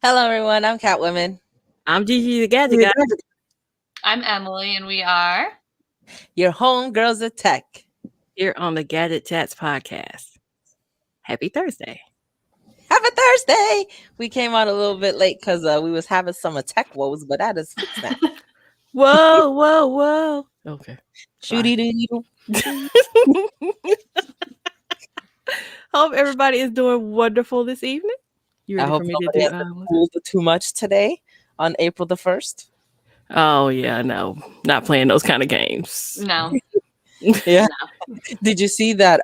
Hello, everyone. I'm Catwoman. I'm Gigi the Gadget guy. I'm Emily, and we are your homegirls of tech here on the Gadget Chats podcast. Happy Thursday. Happy Thursday. We came on a little bit late because we was having some tech woes, but that is fixed now. Whoa. Okay. Shooty-doo. Hope everybody is doing wonderful this evening. You ready I for me hope to do too much today on April the 1st? Oh, yeah, no. Not playing those kind of games. No. Yeah. No. Did you see that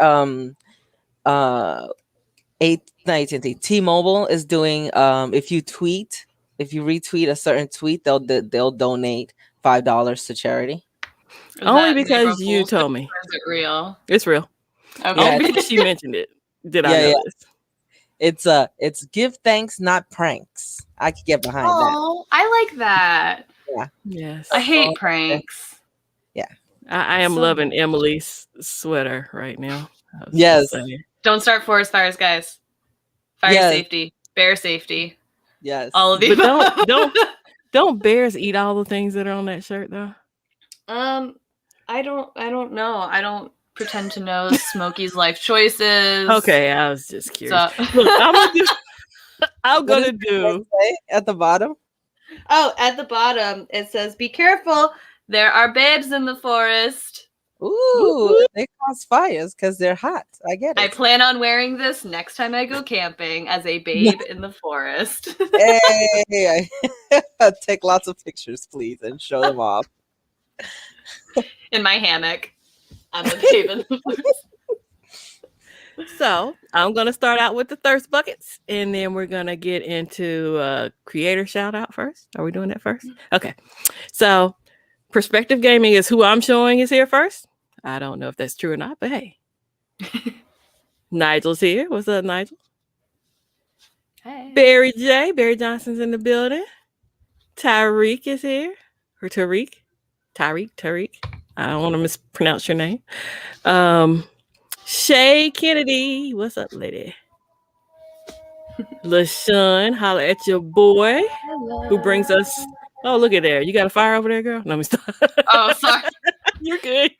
T-Mobile is doing if you retweet a certain tweet, they'll donate $5 to charity? Only because you told me. Or is it real? It's real. Okay. Only because she mentioned it. Did I know this? It's give thanks, not pranks. I could get behind that. Oh, I like that. Yeah. Yes. I hate pranks. Yeah. I am loving Emily's sweater right now. Yes. Don't start forest fires, guys. Fire safety, bear safety. Yes. All of these. But don't bears eat all the things that are on that shirt though? I don't know. I don't pretend to know Smokey's life choices. Okay, I was just curious. So, look, I'm gonna do at the bottom. Oh, at the bottom it says, "Be careful. There are babes in the forest." Ooh, they cause fires because they're hot. I get it. I plan on wearing this next time I go camping as a babe in the forest. Hey, take lots of pictures, please, and show them off. In my hammock. I'm a babe in the forest. So I'm going to start out with the thirst buckets, and then we're going to get into creator shout out first. Are we doing that first? Okay. So Perspective Gaming is who I'm showing is here first. I don't know if that's true or not, but hey. Nigel's here. What's up, Nigel? Hey. Barry Johnson's in the building. Tyreek is here. Or Tariq. I don't want to mispronounce your name. Shay Kennedy. What's up, lady? LaShawn, holla at your boy. Hello. Who brings us. Oh, look at there. You got a fire over there, girl? Let me stop. Oh, sorry. You're good.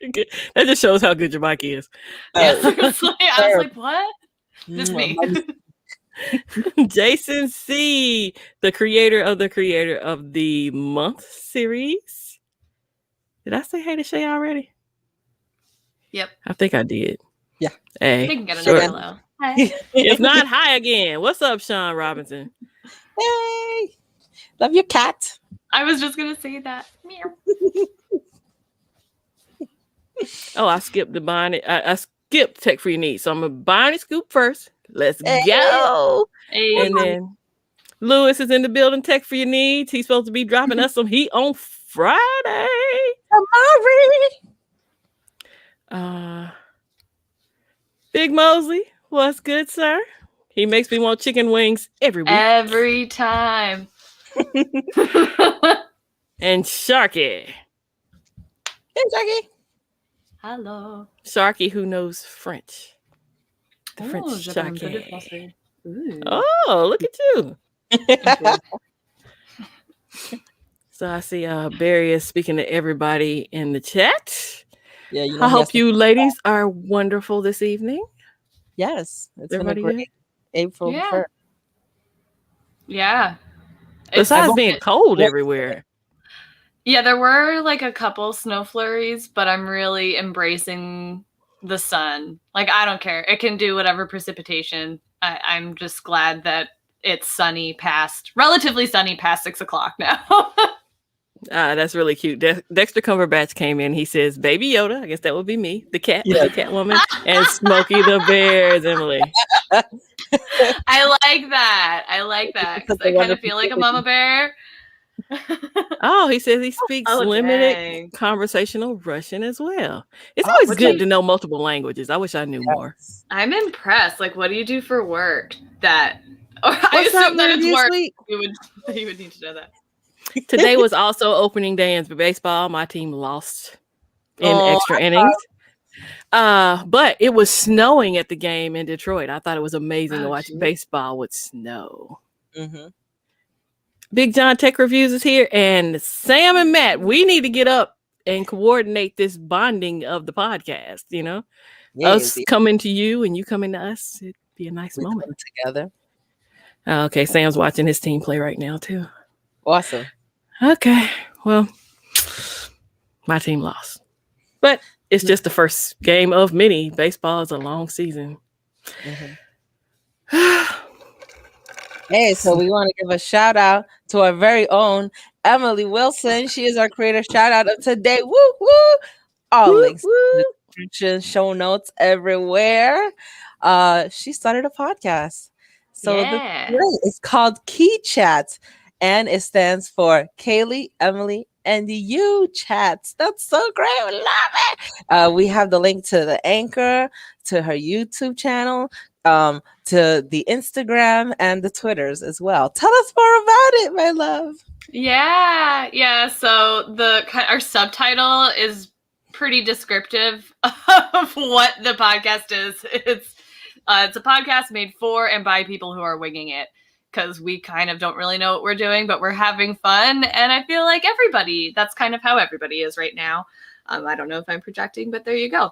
That just shows how good your mic is. Yeah, seriously. I was like, what? This me. Jason C., the creator of the month series. Did I say hey to Shay already? Yep. I think I did. Yeah. Hey. You can get another hello. Hi. If not, hi again. What's up, Sean Robinson? Hey. Love your cat. I was just going to say that. Meow. Oh, I skipped the buying it. I skipped tech for your needs. So I'm going to buy and scoop first. Let's go. Hey. And then Lewis is in the building. Tech for your needs. He's supposed to be dropping us some heat on Friday. Big Mosley, what's good, sir? He makes me want chicken wings every week. Every time. And Sharky. Hey, Sharky. Hello. Sharky, who knows French. The French Sharky. Oh, look at you. So I see Barry is speaking to everybody in the chat. Yeah, I hope you ladies are wonderful this evening. Yes, it's everybody been a great April 1st. Yeah. Besides being cold everywhere. Yeah, there were like a couple snow flurries, but I'm really embracing the sun. Like, I don't care. It can do whatever precipitation. I'm just glad that it's relatively sunny past 6 o'clock now. That's really cute. Dexter Cumberbatch came in. He says, Baby Yoda. I guess that would be me, the cat, the Catwoman, and Smokey the Bear is Emily. I like that because I kind of feel like a mama bear. Oh, he says he speaks limited conversational Russian as well. It's always good to know multiple languages. I wish I knew more. I'm impressed. Like, what do you do for work? I assume that it's work. You would need to know that. Today was also opening day in baseball. My team lost in extra innings. But it was snowing at the game in Detroit. I thought it was amazing to watch baseball with snow. Mm-hmm. Big John Tech Reviews is here, and Sam and Matt, we need to get up and coordinate this bonding of the podcast. You know, us coming to you and you coming to us. It'd be a nice moment together. Okay, Sam's watching his team play right now too. Awesome. Okay, well, my team lost, but it's just the first game of many. Baseball is a long season. Hey, so we want to give a shout out to our very own Emily Wilson. She is our creator shout out of today. Woo woo! All links in the description, show notes everywhere. She started a podcast. So it's called Key Chats, and it stands for Kaylee, Emily, and you chats. That's so great. We love it. We have the link to the Anchor, to her YouTube channel, to the Instagram and the Twitters as well. Tell us more about it, my love. Yeah. So our subtitle is pretty descriptive of what the podcast is. It's a podcast made for and by people who are winging it, because we kind of don't really know what we're doing, but we're having fun. And I feel like that's kind of how everybody is right now. I don't know if I'm projecting, but there you go.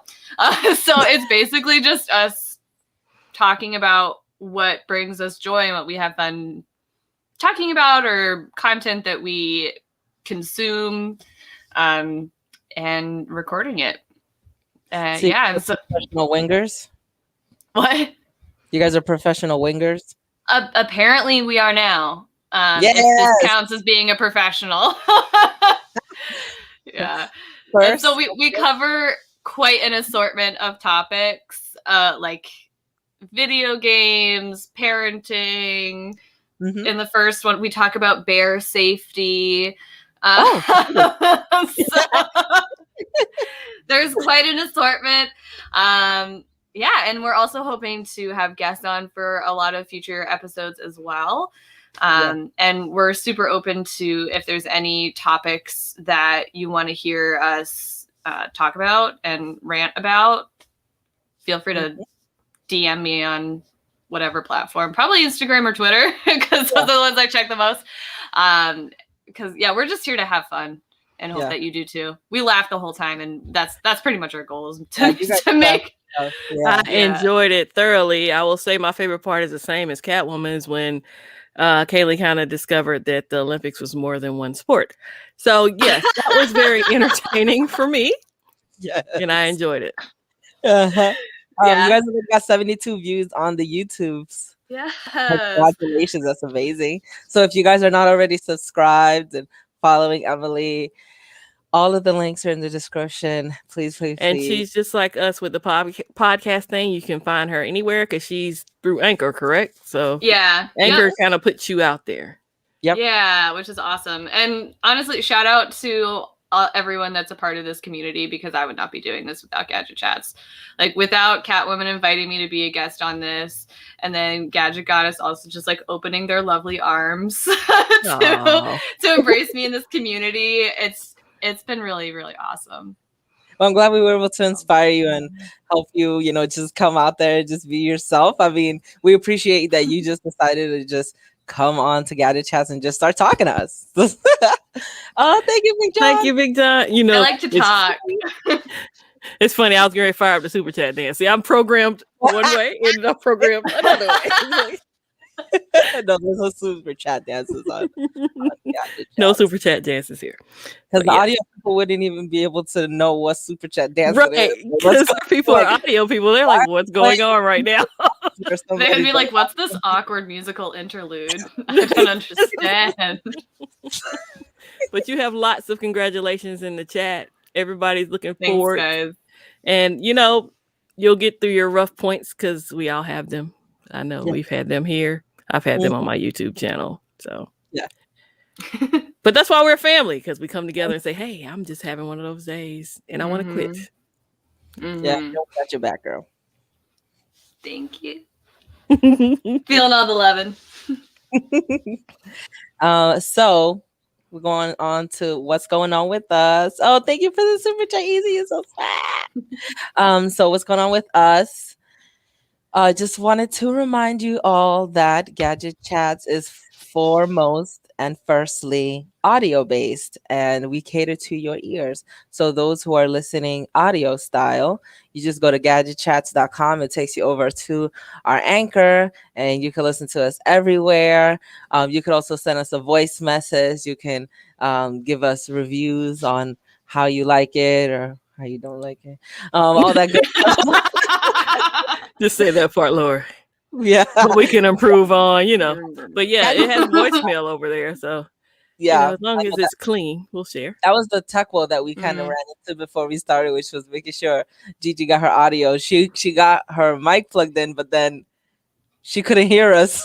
So it's basically just us talking about what brings us joy and what we have fun talking about, or content that we consume, and recording it. So professional wingers. What? You guys are professional wingers? Apparently we are now. Yes. If this counts as being a professional. Yeah. And so we cover quite an assortment of topics, like video games, parenting. In the first one, we talk about bear safety. There's quite an assortment. And we're also hoping to have guests on for a lot of future episodes as well. And we're super open to, if there's any topics that you want to hear us talk about and rant about, feel free to DM me on whatever platform, probably Instagram or Twitter, because those are the ones I check the most. Because we're just here to have fun and hope that you do too. We laugh the whole time, and that's pretty much our goal, is to make. I enjoyed it thoroughly. I will say my favorite part is the same as Catwoman's, when Kaylee kind of discovered that the Olympics was more than one sport. So yes, that was very entertaining for me. Yes. And I enjoyed it. You guys have got 72 views on the YouTubes. Yeah. Congratulations, that's amazing. So if you guys are not already subscribed and following Emily, all of the links are in the description. Please. And she's just like us with the podcast thing. You can find her anywhere because she's through Anchor, correct? So Anchor kind of puts you out there. Yep. Yeah, which is awesome. And honestly, shout out to everyone that's a part of this community, because I would not be doing this without Gadget Chats. Like, without Catwoman inviting me to be a guest on this, and then Gadget Goddess also just like opening their lovely arms to embrace me in this community. It's been really, really awesome. Well, I'm glad we were able to inspire you and help you, just come out there and just be yourself. I mean, we appreciate that you just decided to just come on to Gadget Chats and just start talking to us. Oh, thank you, Big John. Thank you, Big John. I like to talk. It's funny. I was going to fire up the super chat dance. See, I'm programmed one way, and I'm programmed another way. No, there's no super chat dances on no super chat dances here, because the audio people wouldn't even be able to know what super chat dance is. Because people are audio people. They're like, what's going on right now? They would be like, what's this awkward musical interlude? I don't understand. But you have lots of congratulations in the chat. Everybody's looking forward, guys. And you'll get through your rough points, because we all have them. I know we've had them here. I've had them on my YouTube channel. So but that's why we're family, because we come together and say, hey, I'm just having one of those days and I want to quit. Yeah, don't got your back, girl. Thank you. Feeling all the loving. So we're going on to what's going on with us. Oh, thank you for the super chat, Easy. You're so fat. So what's going on with us? Just wanted to remind you all that Gadget Chats is foremost and firstly, audio based, and we cater to your ears. So those who are listening audio style, you just go to gadgetchats.com. It takes you over to our anchor, and you can listen to us everywhere. You could also send us a voice message. You can give us reviews on how you like it or how you don't like it. All that good stuff. Just say that part, Laura. Yeah. But we can improve on, But yeah, it has voicemail over there. So, Yeah. as long as it's clean, we'll share. That was the tech wall that we kind of ran into before we started, which was making sure Gigi got her audio. She got her mic plugged in, but then she couldn't hear us.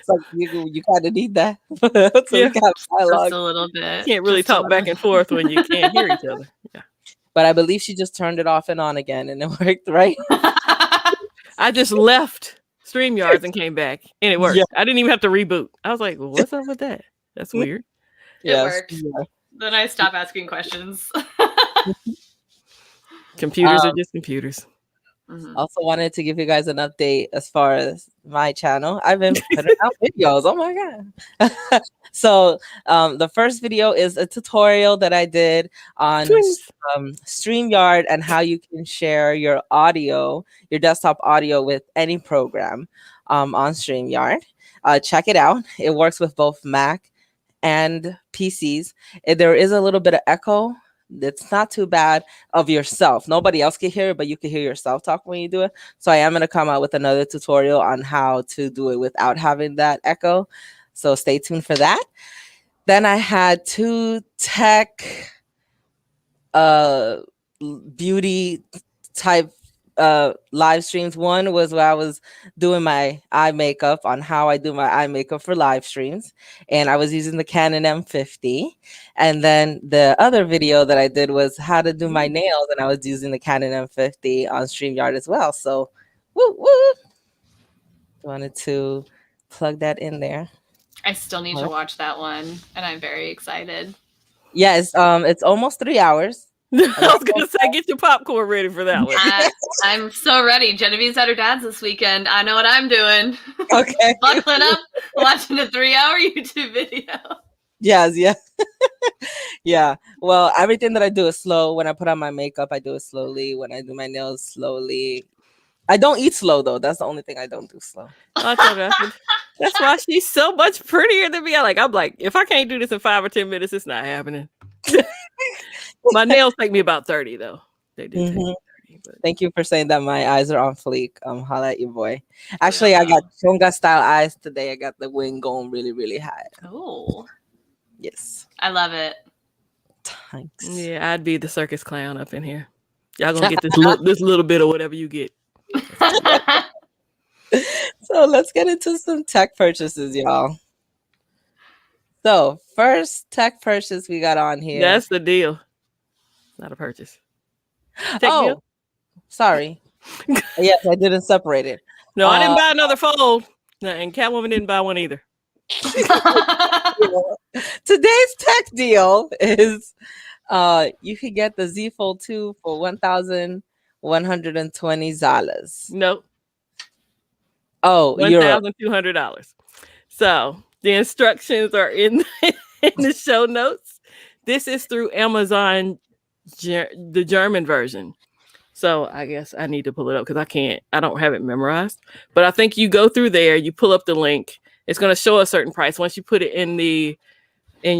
So you kind of need that. So we got dialogue. Just a little bit. Can't really talk back and forth when you can't hear each other. Yeah. But I believe she just turned it off and on again, and it worked, right? I just left Streamyard and came back, and it worked. Yeah. I didn't even have to reboot. I was like, well, what's up with that? That's weird. It worked. Yeah. Then I stopped asking questions. Computers are just computers. Also wanted to give you guys an update as far as my channel. I've been putting out videos. Oh my God. So the first video is a tutorial that I did on StreamYard and how you can share your audio, your desktop audio with any program on StreamYard. Check it out. It works with both Mac and PCs. There is a little bit of echo. It's not too bad of yourself. Nobody else can hear it, but you can hear yourself talk when you do it. So I am going to come out with another tutorial on how to do it without having that echo. So stay tuned for that. Then I had 2 tech beauty type live streams. One was where I was doing my eye makeup on how I do my eye makeup for live streams, and I was using the Canon M50. And then the other video that I did was how to do my nails, and I was using the Canon M50 on StreamYard as well. So wanted to plug that in there. I still need to watch that one, and I'm very excited. Yes, it's almost 3 hours. I was gonna say, get your popcorn ready for that one. I'm so ready. Genevieve's at her dad's this weekend. I know what I'm doing. Okay. Buckling up, watching a 3-hour YouTube video. Yes, yeah. Yeah. Well, everything that I do is slow. When I put on my makeup, I do it slowly. When I do my nails, slowly. I don't eat slow though. That's the only thing I don't do slow. That's why she's so much prettier than me. I'm like, if I can't do this in 5 or 10 minutes, it's not happening. My nails take me about 30 though. They do take me 30. But... Thank you for saying that. My eyes are on fleek. Holla at your boy. Actually, I got Chonga style eyes today. I got the wing going really, really high. Oh, yes. I love it. Thanks. Yeah, I'd be the circus clown up in here. Y'all gonna get this little bit of whatever you get. So let's get into some tech purchases, y'all. So first tech purchase we got on here. That's the deal. Not a purchase. Deal? Sorry. Yes, I didn't separate it. No, I didn't buy another fold. No, and Catwoman didn't buy one either. Today's tech deal is you could get the Z Fold 2 for $1,120. Nope. Oh, $1,200. So the instructions are in the show notes. This is through Amazon, the German version. So I guess I need to pull it up because I don't have it memorized. But I think you go through there, you pull up the link. It's going to show a certain price. Once you put it in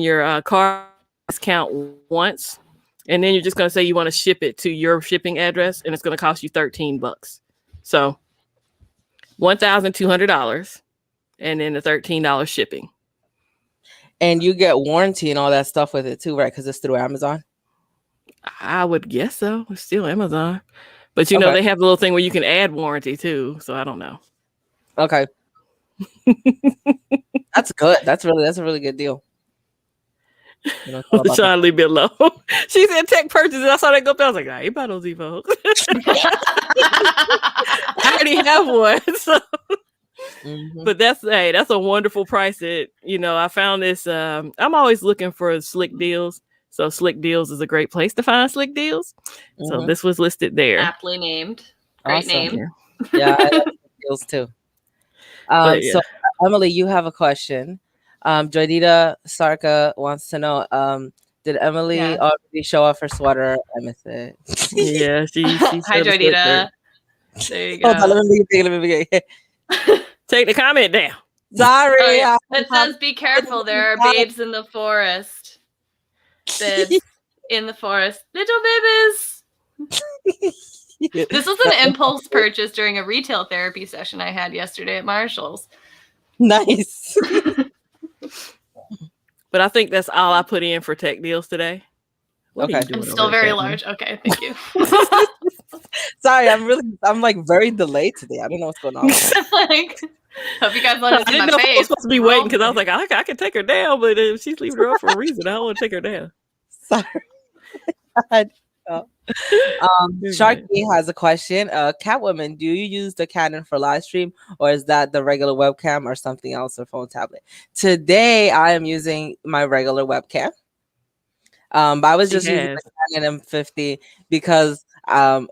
your card discount once, and then you're just going to say you want to ship it to your shipping address, and it's going to cost you $13. So $1,200, and then the $13 shipping. And you get warranty and all that stuff with it too, right? Because it's through Amazon. I would guess so. It's still Amazon, but you know they have a little thing where you can add warranty too. So I don't know. Okay, that's good. That's a really good deal. Trying to leave me alone. She said tech purchases. I saw that go up. I was like, I ain't buy no Z-Fold. I already have one. So. But that's a wonderful price. I found this. I'm always looking for slick deals. So Slick Deals is a great place to find slick deals. So this was listed there. Aptly named. Great name. Yeah, I like deals too. So Emily, you have a question. Joydita Sarka wants to know, did Emily Yes. already show off her sweater? I missed it. Yeah, she Hi, showed the sweatshirt. Joydita. There you Hold on, go. let me begin. Take the comment down. Sorry. Oh, yeah. It says, be careful. There are babes in the forest. Bibs in the forest. Little babies. This was an impulse purchase during a retail therapy session I had yesterday at Marshall's. Nice. But I think that's all I put in for tech deals today. What Okay. are you doing I'm still over there, very Catherine? large. Okay, thank you. Sorry, I'm like very delayed today. I don't know what's going on. Like, hope you guys let I us see didn't my know if I was face. supposed to be waiting because I was like, I can take her down, but if she's leaving her up for a reason, I don't want to take her down. Sorry. Sharky has a question. Catwoman, do you use the Canon for live stream, or is that the regular webcam or something else, or phone tablet? Today, I am using my regular webcam. But I was just using the Canon M50 because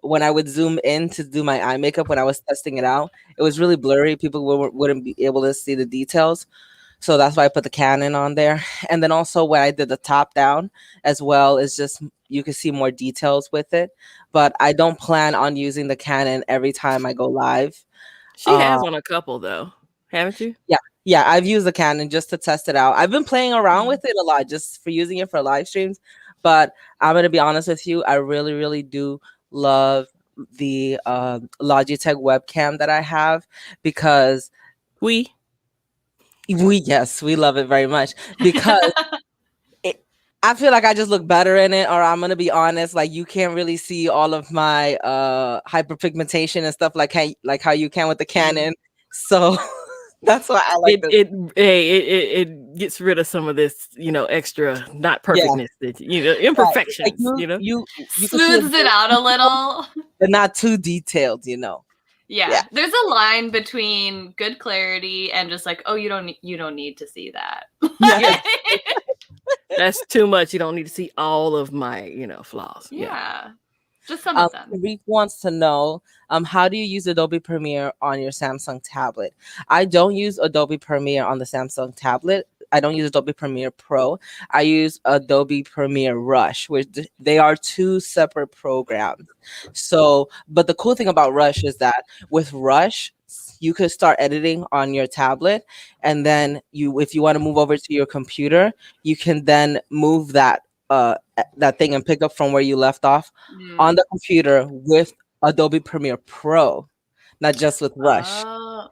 when I would zoom in to do my eye makeup when I was testing it out, it was really blurry. People wouldn't be able to see the details. So that's why I put the Canon on there. And then also when I did the top down as well, it's just you can see more details with it. But I don't plan on using the Canon every time I go live. She has on a couple though, haven't you? Yeah, I've used the Canon just to test it out. I've been playing around with it a lot just for using it for live streams. But I'm going to be honest with you. I really, really do love the Logitech webcam that I have because yes, we love it very much because I feel like I just look better in it, or I'm gonna be honest, like you can't really see all of my hyperpigmentation and stuff like how you can with the Canon. So that's why I like it gets rid of some of this, extra not perfectness, imperfections, Like you smooths it out a little, but not too detailed, Yeah, there's a line between good clarity and just like, oh, you don't need to see that. Yeah. That's too much. You don't need to see all of my, flaws. Yeah. Just some of them. Rick wants to know, how do you use Adobe Premiere on your Samsung tablet? I don't use Adobe Premiere on the Samsung tablet. I don't use Adobe Premiere Pro. I use Adobe Premiere Rush, which they are two separate programs. So, but the cool thing about Rush is that with Rush, you could start editing on your tablet, and then if you want to move over to your computer, you can then move that thing and pick up from where you left off on the computer with Adobe Premiere Pro, not just with Rush.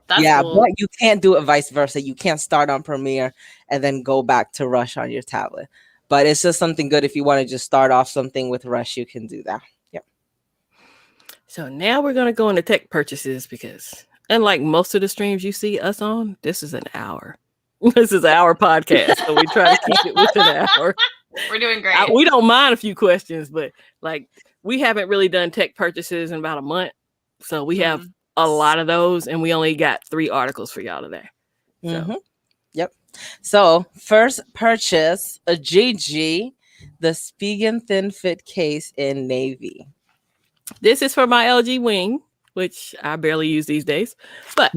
That's cool. But you can't do it vice versa. You can't start on Premiere and then go back to Rush on your tablet. But it's just something good if you want to just start off something with Rush, you can do that. Yep. So now we're gonna go into tech purchases because unlike most of the streams you see us on, this is an hour. This is our podcast, so we try to keep it within an hour. We're doing great. We don't mind a few questions, but we haven't really done tech purchases in about a month. So we have a lot of those, and we only got 3 articles for y'all today. So. Yep. So first purchase, a GG, the Spigen Thin Fit case in navy. This is for my LG Wing, which I barely use these days, but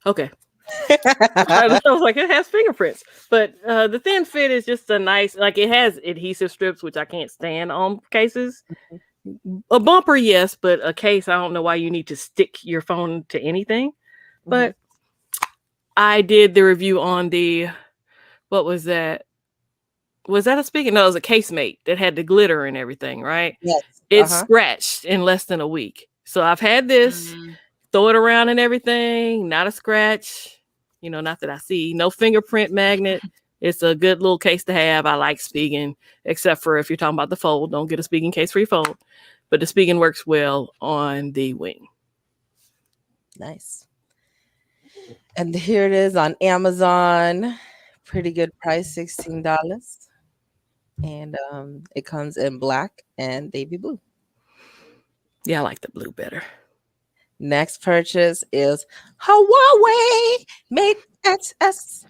okay. I was like, it has fingerprints, but the Thin Fit is just a nice, it has adhesive strips, which I can't stand on cases. A bumper, yes, but a case, I don't know why you need to stick your phone to anything. But I did the review on what was that? Was that a Spigen? No, it was a Casemate that had the glitter and everything, right? Yes. It's scratched in less than a week. So I've had this, throw it around and everything, not a scratch. Not that I see. No fingerprint magnet. It's a good little case to have. I like Spigen, except for if you're talking about the fold. Don't get a Spigen case for your fold. But the Spigen works well on the Wing. Nice. And here it is on Amazon. Pretty good price, $16. And it comes in black and baby blue. Yeah, I like the blue better. Next purchase is Huawei Mate Xs.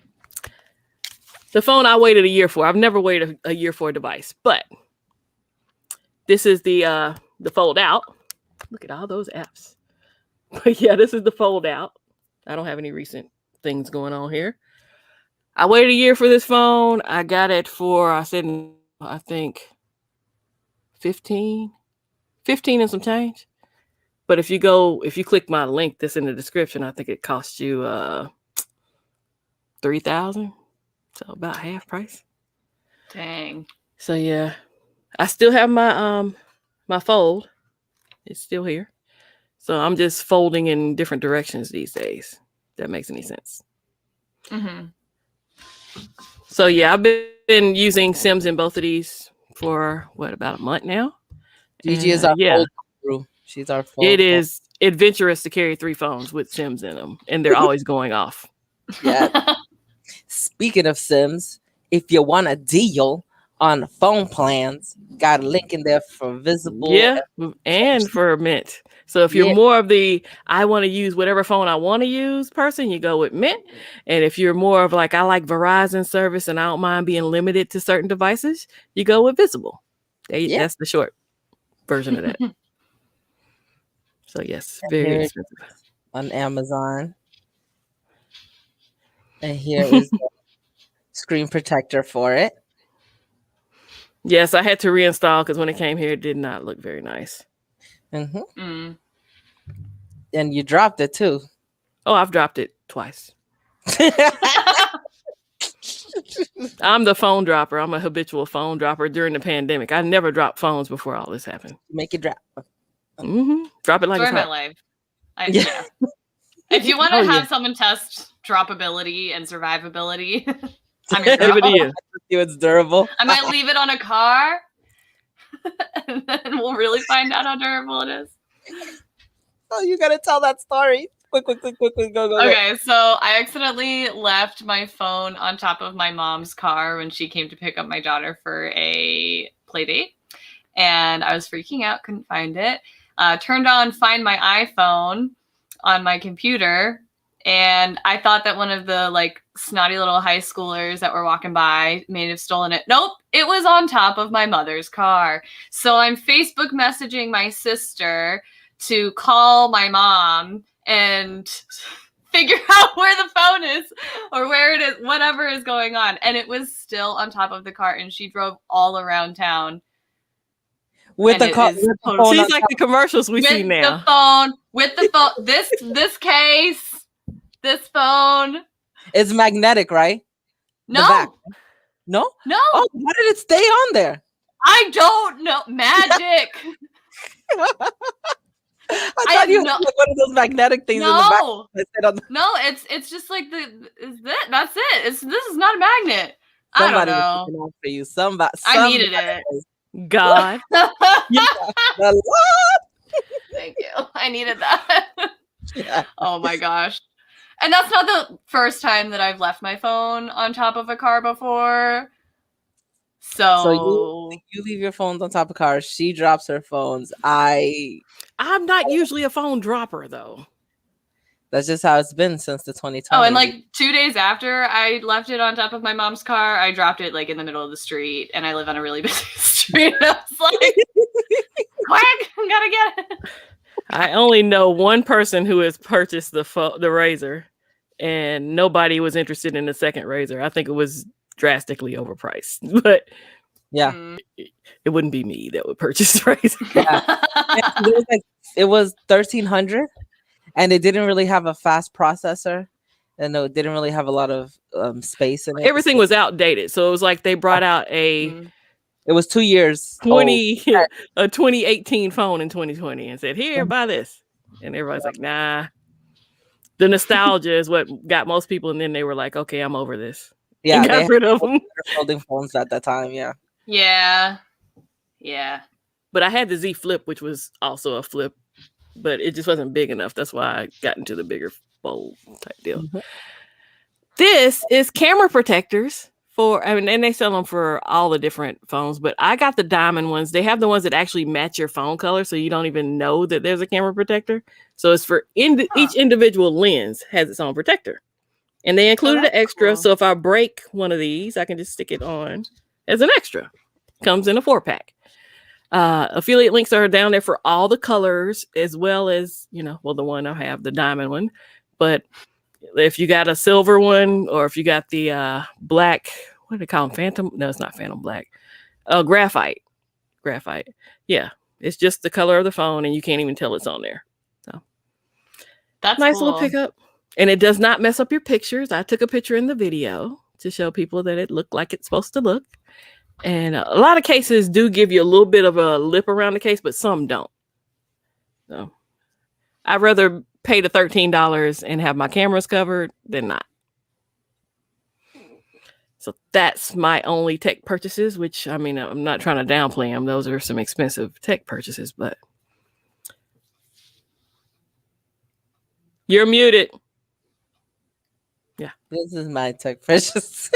The phone I waited a year for. I've never waited a year for a device, but this is the fold out. Look at all those apps. But yeah, this is the fold out. I don't have any recent things going on here. I waited a year for this phone. I got it for, I think 15 and some change. But if you click my link that's in the description, I think it costs you $3,000. So about half price. Dang. So yeah. I still have my my fold. It's still here. So I'm just folding in different directions these days. If that makes any sense. Mm-hmm. So yeah, I've been using Sims in both of these for about a month now. Gigi is our full crew. She's our full. It is adventurous to carry 3 phones with Sims in them, and they're always going off. Yeah. Speaking of Sims, if you want a deal on phone plans, got a link in there for Visible. Yeah, and for Mint. So if you're more of the I want to use whatever phone I want to use person, you go with Mint. And if you're more of like I like Verizon service and I don't mind being limited to certain devices, you go with Visible. That's the short version of that. So yes, very expensive. On Amazon. And here is the screen protector for it. Yes, I had to reinstall because when it came here, it did not look very nice. Mm-hmm. Mm. And you dropped it too. Oh, I've dropped it twice. I'm the phone dropper. I'm a habitual phone dropper during the pandemic. I never dropped phones before all this happened. Make it drop. Mm-hmm. Drop it like it's my life. Yeah. If you want to have someone test droppability and survivability, I'm your girl. You. It's durable. I might leave it on a car, and then we'll really find out how durable it is. Oh, you gotta tell that story. Quick, go. Okay, so I accidentally left my phone on top of my mom's car when she came to pick up my daughter for a play date, and I was freaking out, couldn't find it. Turned on Find My iPhone on my computer, and I thought that one of the like snotty little high schoolers that were walking by may have stolen it. Nope, it was on top of my mother's car. So I'm Facebook messaging my sister to call my mom and figure out where the phone is or where it is, whatever is going on. And it was still on top of the car, and she drove all around town. With the phone. She's like the commercials we see now. With the phone. This case, this phone. It's magnetic, right? No. No? No. Oh, why did it stay on there? I don't know. Magic. I thought you had like one of those magnetic things in the back. No, it's just like that's it. This is not a magnet. Somebody I don't know. For you. Somebody I needed it. God. Thank you. I needed that. Yeah. Oh my gosh. And that's not the first time that I've left my phone on top of a car before. So you leave your phones on top of cars. She drops her phones. I'm not usually a phone dropper though. That's just how it's been since the 2020. Oh, and like 2 days after I left it on top of my mom's car, I dropped it like in the middle of the street, and I live on a really busy street. And I was like, quick, I gotta get it. I only know one person who has purchased the razor, and nobody was interested in the second razor. I think it was drastically overpriced, but yeah, it wouldn't be me that would purchase the razor. Yeah. It was $1,300. And it didn't really have a fast processor, and it didn't really have a lot of space in it. Everything was outdated, so it was like they brought out It was 2 years a 2018 phone in 2020 and said, "Here, buy this," and everybody's like, "Nah." The nostalgia is what got most people, and then they were like, "Okay, I'm over this." Yeah, and got rid of them. Holding phones at that time, yeah. But I had the Z Flip, which was also a flip. But it just wasn't big enough. That's why I got into the bigger fold type deal. Mm-hmm. This is camera protectors and they sell them for all the different phones, but I got the diamond ones. They have the ones that actually match your phone color, so you don't even know that there's a camera protector. So it's for each individual lens has its own protector. And they included an extra, so if I break one of these, I can just stick it on as an extra. Comes in a 4-pack. Affiliate links are down there for all the colors, as well as, well, the one I have, the diamond one. But if you got a silver one, or if you got the black, what do they call them? Phantom? No, it's not Phantom Black. Graphite. Yeah. It's just the color of the phone, and you can't even tell it's on there. So that's nice cool. little pickup. And it does not mess up your pictures. I took a picture in the video to show people that it looked like it's supposed to look. And a lot of cases do give you a little bit of a lip around the case, but some don't. So I'd rather pay the $13 and have my cameras covered than not. So that's my only tech purchases, which, I mean, I'm not trying to downplay them. Those are some expensive tech purchases, but you're muted. Yeah. This is my tech purchase.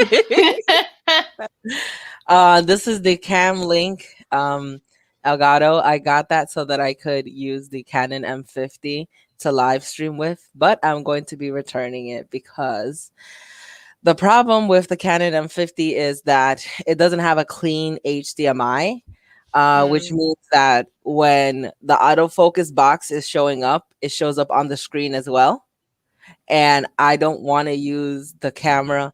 This is the Cam Link Elgato. I got that so that I could use the Canon M50 to live stream with, but I'm going to be returning it because the problem with the Canon M50 is that it doesn't have a clean HDMI, which means that when the autofocus box is showing up, it shows up on the screen as well. And I don't want to use the camera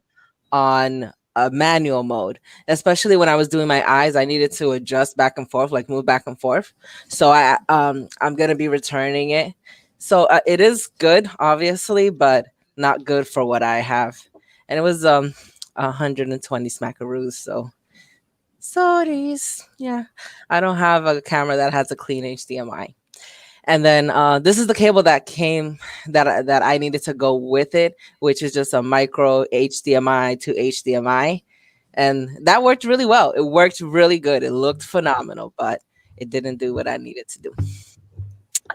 on a manual mode, especially when I was doing my eyes. I needed to adjust back and forth, like move back and forth. So I'm going to be returning it. So it is good, obviously, but not good for what I have. And it was 120 smackaroos. So sorries. Yeah, I don't have a camera that has a clean HDMI. And then this is the cable that came that I needed to go with it, which is just a micro HDMI to HDMI. And that worked really well. It worked really good. It looked phenomenal, but it didn't do what I needed to do.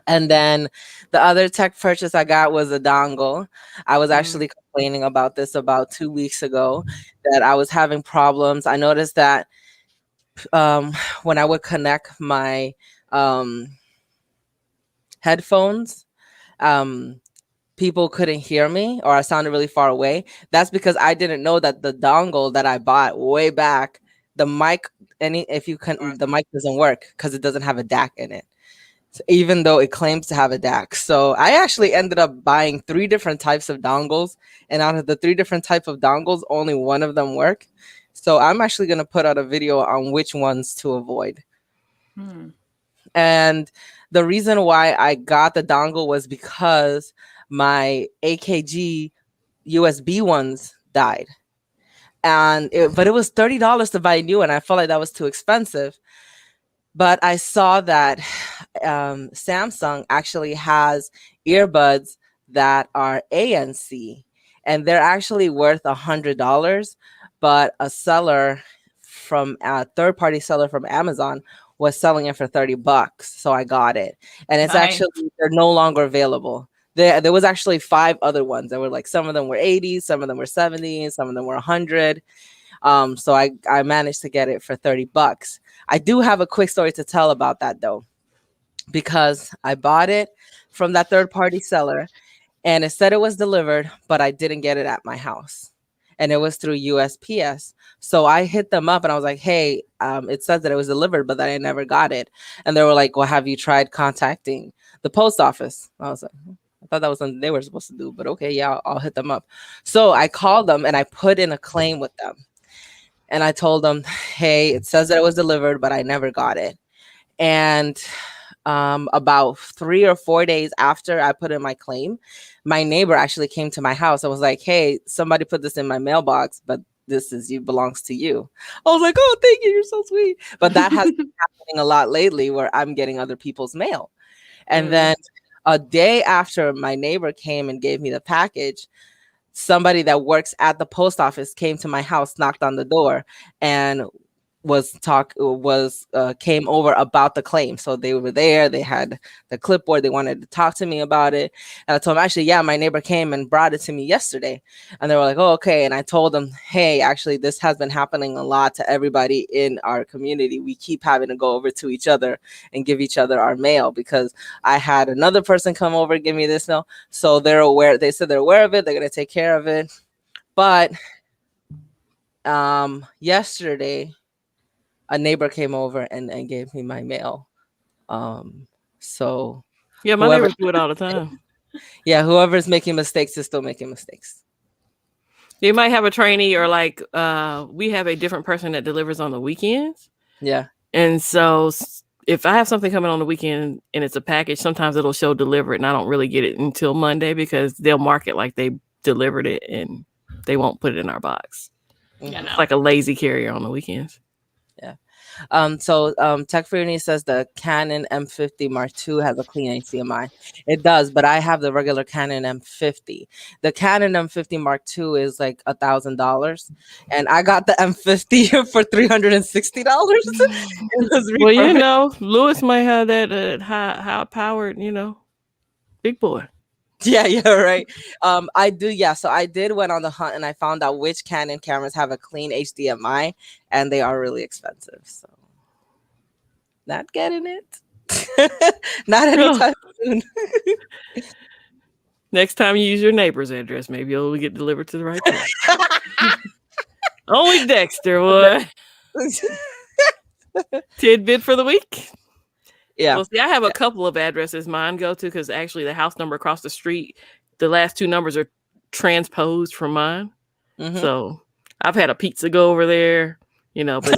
And then the other tech purchase I got was a dongle. I was actually complaining about this about 2 weeks ago, that I was having problems. I noticed that when I would connect my headphones, people couldn't hear me, or I sounded really far away. That's because I didn't know that the dongle that I bought way back, the mic, the mic doesn't work because it doesn't have a DAC in it. So even though it claims to have a DAC. So I actually ended up buying 3 different types of dongles, and out of the 3 different types of dongles, only one of them work. So I'm actually going to put out a video on which ones to avoid. And the reason why I got the dongle was because my AKG USB ones died. But it was $30 to buy new, and I felt like that was too expensive. But I saw that Samsung actually has earbuds that are ANC, and they're actually worth $100. But a third-party seller from Amazon was selling it for $30. So I got it. And it's actually, they're no longer available. There was actually 5 other ones that were like, some of them were 80, some of them were 70, some of them were 100. So I managed to get it for $30. I do have a quick story to tell about that though, because I bought it from that third-party seller, and it said it was delivered, but I didn't get it at my house. And it was through USPS. So I hit them up and I was like, hey, it says that it was delivered, but that I never got it. And they were like, well, have you tried contacting the post office? I was like, I thought that was something they were supposed to do, but okay, yeah, I'll hit them up. So I called them and I put in a claim with them. And I told them, hey, it says that it was delivered, but I never got it. And about 3 or 4 days after I put in my claim, my neighbor actually came to my house. I was like, hey, somebody put this in my mailbox, but belongs to you. I was like, oh, thank you, you're so sweet. But that has been happening a lot lately, where I'm getting other people's mail. And then a day after my neighbor came and gave me the package, somebody that works at the post office came to my house, knocked on the door, and came over about the claim. So they were there, they had the clipboard, they wanted to talk to me about it. And I told them, actually, yeah, my neighbor came and brought it to me yesterday. And they were like, oh, okay. And I told them, hey, actually, this has been happening a lot to everybody in our community. We keep having to go over to each other and give each other our mail, because I had another person come over and give me this mail. So they're aware, they said they're aware of it, they're going to take care of it. But yesterday, a neighbor came over and gave me my mail. So Yeah, my whoever, neighbors do it all the time. yeah, whoever's making mistakes is still making mistakes. You might have a trainee or like we have a different person that delivers on the weekends. Yeah. And so if I have something coming on the weekend and it's a package, sometimes it'll show delivered and I don't really get it until Monday because they'll mark it like they delivered it and they won't put it in our box. Yeah, It's like a lazy carrier on the weekends. Yeah. So Tech Freony says the Canon M50 Mark II has a clean HDMI. It does, but I have the regular Canon M50. The Canon M50 Mark II is like $1,000, and I got the M50 for $360. Well, you know, Lewis might have that high powered, you know, big boy. Yeah, right. I do. Yeah, so I did went on the hunt and I found out which Canon cameras have a clean HDMI, and they are really expensive. So, not getting it. Not anytime soon. Next time you use your neighbor's address, maybe it'll get delivered to the right place. Only Dexter would. Tidbit for the week. Yeah. Well, see, I have a couple of addresses mine go to because actually the house number across the street, the last two numbers are transposed from mine. Mm-hmm. So I've had a pizza go over there, you know, but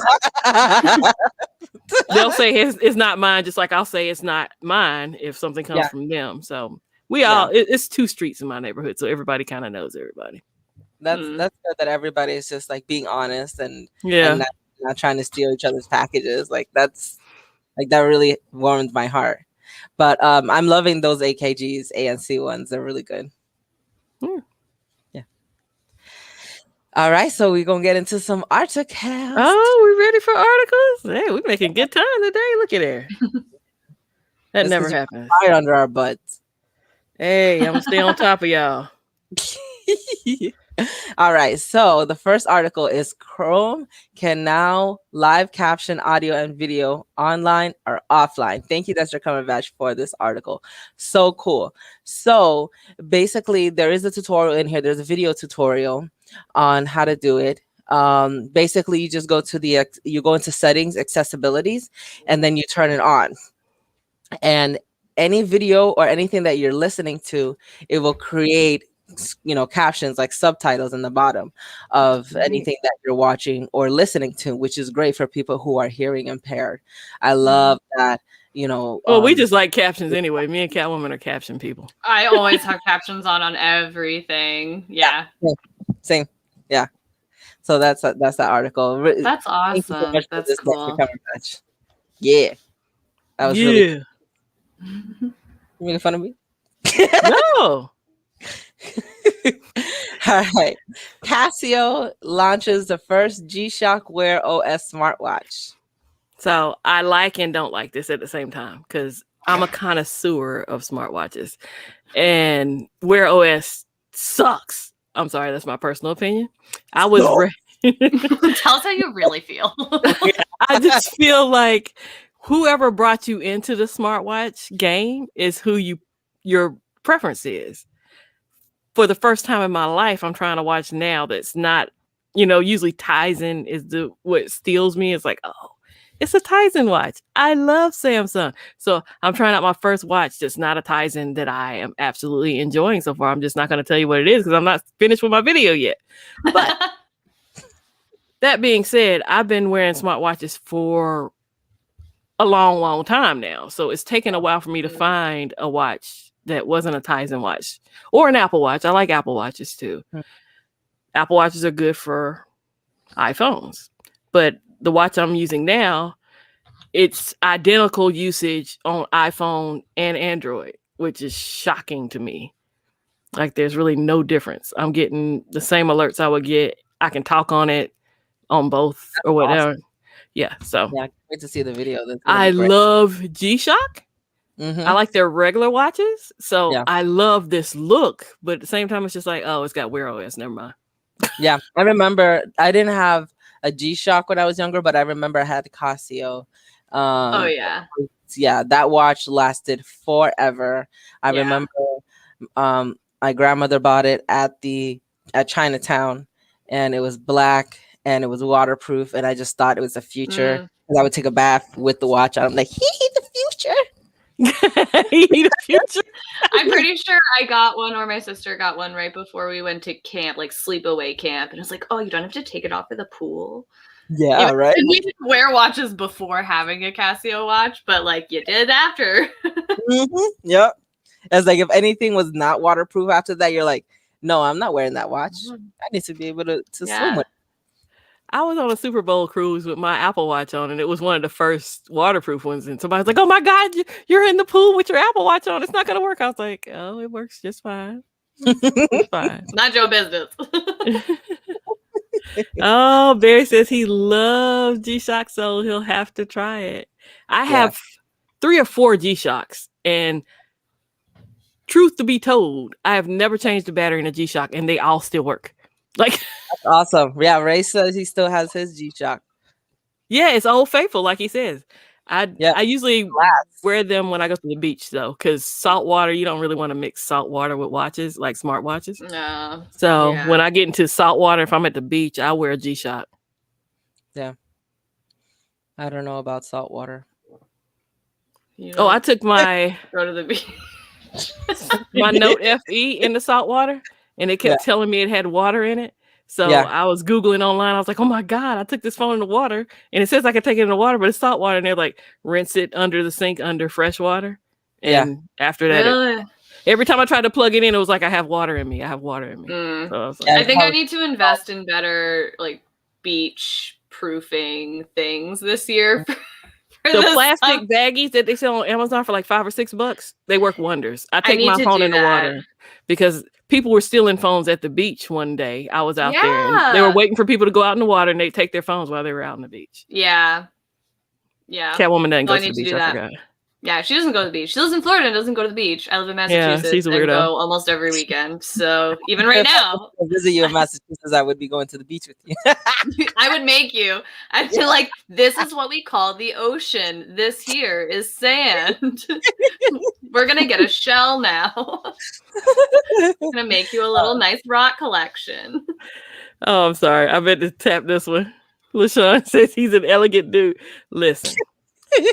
they'll say it's not mine, just like I'll say it's not mine if something comes from them. So it's two streets in my neighborhood, so everybody kind of knows everybody. That's good that everybody is just like being honest and and not trying to steal each other's packages. Like that really warmed my heart. But I'm loving those AKGs, ANC ones. They're really good. Yeah. All right, so we're gonna get into some articles. Oh, we ready for articles? Hey, we're making good time today. Look at there. That never happens. Fire under our butts. Hey, I'm gonna stay on top of y'all. All right, so the first article is Chrome can now live caption audio and video online or offline. Thank you, Dexter Cumberbatch, for this article. So cool. So basically, there is a tutorial in here. There's a video tutorial on how to do it. Basically, you just go to you go into settings, accessibilities, and then you turn it on. And any video or anything that you're listening to, it will create captions like subtitles in the bottom of anything that you're watching or listening to, which is great for people who are hearing impaired. I love that. Well, we just like captions anyway. Me and Catwoman are caption people. I always have captions on everything. Yeah. Same. Yeah. So that's that article. That's awesome. That's cool. Yeah. That was really cool. You making fun of me? No. All right. Casio launches the first G-Shock Wear OS smartwatch. So I like and don't like this at the same time because I'm a connoisseur of smartwatches, and Wear OS sucks. I'm sorry, that's my personal opinion. I was Tell us how you really feel. I just feel like whoever brought you into the smartwatch game is who your preference is. For the first time in my life, I'm trying to watch now that's not, usually Tizen is what steals me. It's like, oh, it's a Tizen watch. I love Samsung. So I'm trying out my first watch that's not a Tizen that I am absolutely enjoying so far. I'm just not going to tell you what it is because I'm not finished with my video yet. But that being said, I've been wearing smartwatches for a long, long time now. So it's taken a while for me to find a watch that wasn't a Tizen watch or an Apple Watch. I like Apple Watches too. Apple Watches are good for iPhones, but the watch I'm using now, it's identical usage on iPhone and Android, which is shocking to me. Like there's really no difference. I'm getting the same alerts I would get. I can talk on it on both or whatever. Awesome. Yeah. So yeah, I can't wait to see the video. I love G-Shock. I like their regular watches. So I love this look, but at the same time, it's just like, oh, it's got Wear OS. Never mind. Yeah. I remember I didn't have a G-Shock when I was younger, but I remember I had the Casio. Oh, yeah. Yeah. That watch lasted forever. I remember my grandmother bought it at Chinatown, and it was black and it was waterproof. And I just thought it was the future. because I would take a bath with the watch on. I'm like, the future. The future. I'm pretty sure I got one, or my sister got one right before we went to camp, like sleepaway camp. And it's like, oh, you don't have to take it off for the pool. Yeah, right. And we didn't wear watches before having a Casio watch, but like you did after. Yep. It's like if anything was not waterproof after that, you're like, no, I'm not wearing that watch. I need to be able to swim with it. I was on a Super Bowl cruise with my Apple Watch on, and it was one of the first waterproof ones. And somebody's like, "Oh my God, you're in the pool with your Apple Watch on. It's not going to work." I was like, "Oh, it works just fine. It's fine. Not your business." Oh, Barry says he loves G-Shock, so he'll have to try it. I have 3 or 4 G-Shocks, and truth to be told, I have never changed the battery in a G-Shock, and they all still work. Like, that's awesome. Yeah, Ray says he still has his G-Shock. Yeah, it's Old Faithful, like he says. I usually wear them when I go to the beach, though, because salt water, you don't really want to mix salt water with watches, like smart watches. No. So when I get into salt water, if I'm at the beach, I wear a G-Shock. Yeah. I don't know about salt water. I took my go to the beach. my Note FE in the salt water, and it kept telling me it had water in it. So I was Googling online. I was like, oh my God, I took this phone in the water, and it says I can take it in the water, but it's salt water. And they're like, rinse it under the sink under fresh water. And after that, every time I tried to plug it in, it was like, I have water in me. I have water in me. So I was like, I think I need to invest in better like beach proofing things this year. The plastic baggies that they sell on Amazon for like $5 or $6, they work wonders. I take my phone in the water because people were stealing phones at the beach one day. I was out there and they were waiting for people to go out in the water, and they take their phones while they were out on the beach. Yeah. Catwoman doesn't go to the beach. I forgot. Yeah, she doesn't go to the beach. She lives in Florida and doesn't go to the beach. I live in Massachusetts. Yeah, she's a weirdo. And go almost every weekend. So even right now, if I visit you in Massachusetts, I would be going to the beach with you. I would make you. I feel like this is what we call the ocean. This here is sand. We're gonna get a shell now. Gonna make you a little nice rock collection. Oh, I'm sorry. I meant to tap this one. LaShawn says he's an elegant dude. Listen.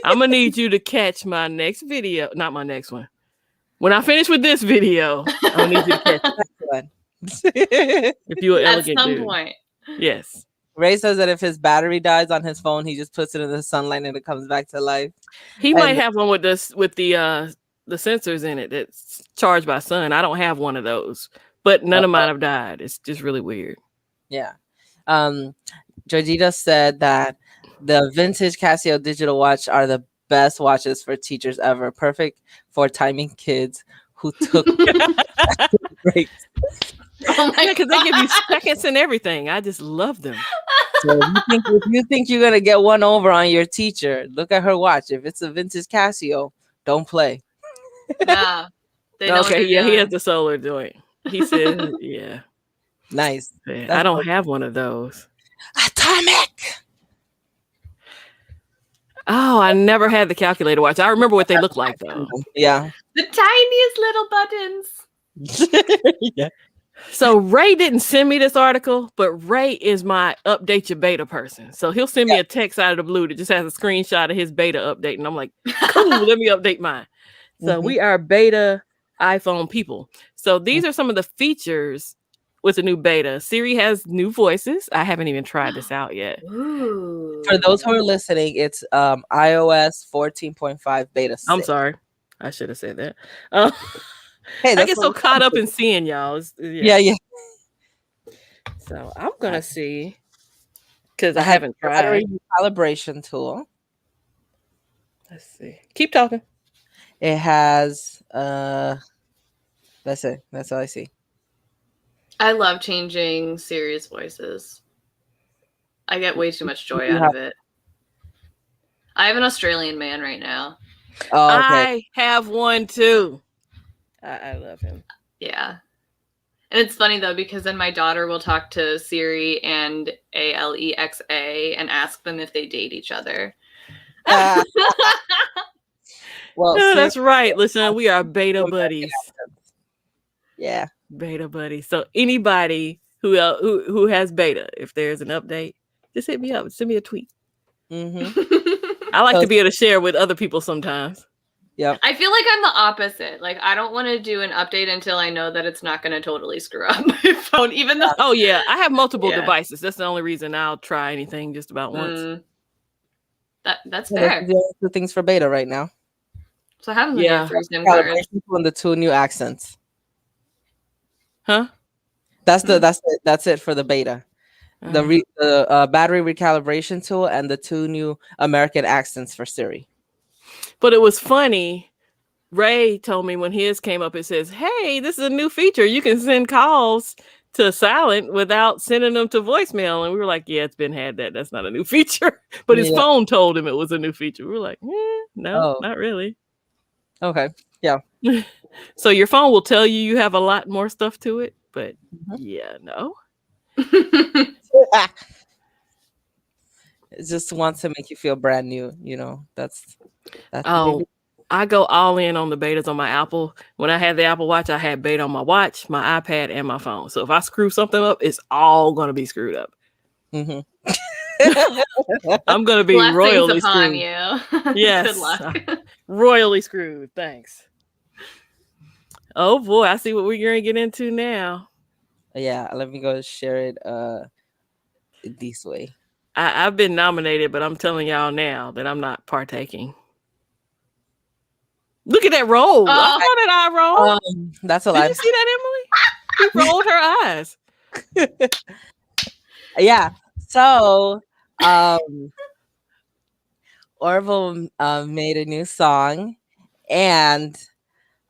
I'm gonna need you to catch my next video, not my next one. When I finish with this video, I'm gonna need you to catch that one. If you're an elegant at some dude. point. Yes. Ray says that if his battery dies on his phone, he just puts it in the sunlight and it comes back to life. He might have one with this with the sensors in it that's charged by sun. I don't have one of those, but none of mine have died. It's just really weird. Yeah. Georgita said that the vintage Casio digital watch are the best watches for teachers ever. Perfect for timing kids who took breaks. Because they give you seconds and everything. I just love them. So if you think you're gonna get one over on your teacher, look at her watch. If it's a vintage Casio, don't play. Yeah. Okay. Yeah, he has the solar joint. He said, yeah. Nice. Yeah, I don't have one of those. Atomic. Oh, I never had the calculator watch. I remember what they look like though. Yeah. The tiniest little buttons. Yeah. So Ray didn't send me this article, but Ray is my update your beta person. So he'll send me a text out of the blue that just has a screenshot of his beta update. And I'm like, cool, let me update mine. So we are beta iPhone people. So these are some of the features with the new beta. Siri has new voices. I haven't even tried this out yet. Ooh. For those who are listening, it's iOS 14.5 beta 6. I'm sorry. I should have said that. Hey, I get so caught up in seeing y'all. Yeah. So I'm going to see, because I haven't tried. Battery calibration tool. Let's see. Keep talking. It has, that's it. That's all I see. I love changing Siri's voices. I get way too much joy out of it. I have an Australian man right now. Oh, okay. I have one too. I love him. Yeah. And it's funny though, because then my daughter will talk to Siri and Alexa and ask them if they date each other. Well, that's right. Listen, we are beta buddies. Yeah. Beta buddies. So anybody who has beta, if there's an update, just hit me up. Send me a tweet. Mm-hmm. I like to be able to share with other people sometimes. Yep. I feel like I'm the opposite. Like, I don't want to do an update until I know that it's not going to totally screw up my phone, even though. Oh, yeah. I have multiple devices. That's the only reason I'll try anything just about once. That's fair. The only two things for beta right now. So happens when you have 3 SIM cards. And the 2 new accents. Huh? That's it for the beta. The battery recalibration tool and the 2 new American accents for Siri. But it was funny. Ray told me when his came up, it says, "Hey, this is a new feature. You can send calls to silent without sending them to voicemail." And we were like, "Yeah, it's been had that. That's not a new feature." But his phone told him it was a new feature. We were like, no, not really. Okay. Yeah. So your phone will tell you have a lot more stuff to it, but no. It just wants to make you feel brand new, that's I go all in on the betas on my Apple. When I had the Apple Watch, I had beta on my watch, my iPad, and my phone. So if I screw something up, it's all going to be screwed up. Mm-hmm. I'm going to be royally upon screwed. You. Yes. Good luck. Royally screwed. Thanks. Oh boy, I see what we're going to get into now. Yeah, let me go share it this way. I've been nominated, but I'm telling y'all now that I'm not partaking. Look at that roll. I saw that eye roll. That's a lie. Did you see that, Emily? She rolled her eyes. Yeah. So Orville made a new song, and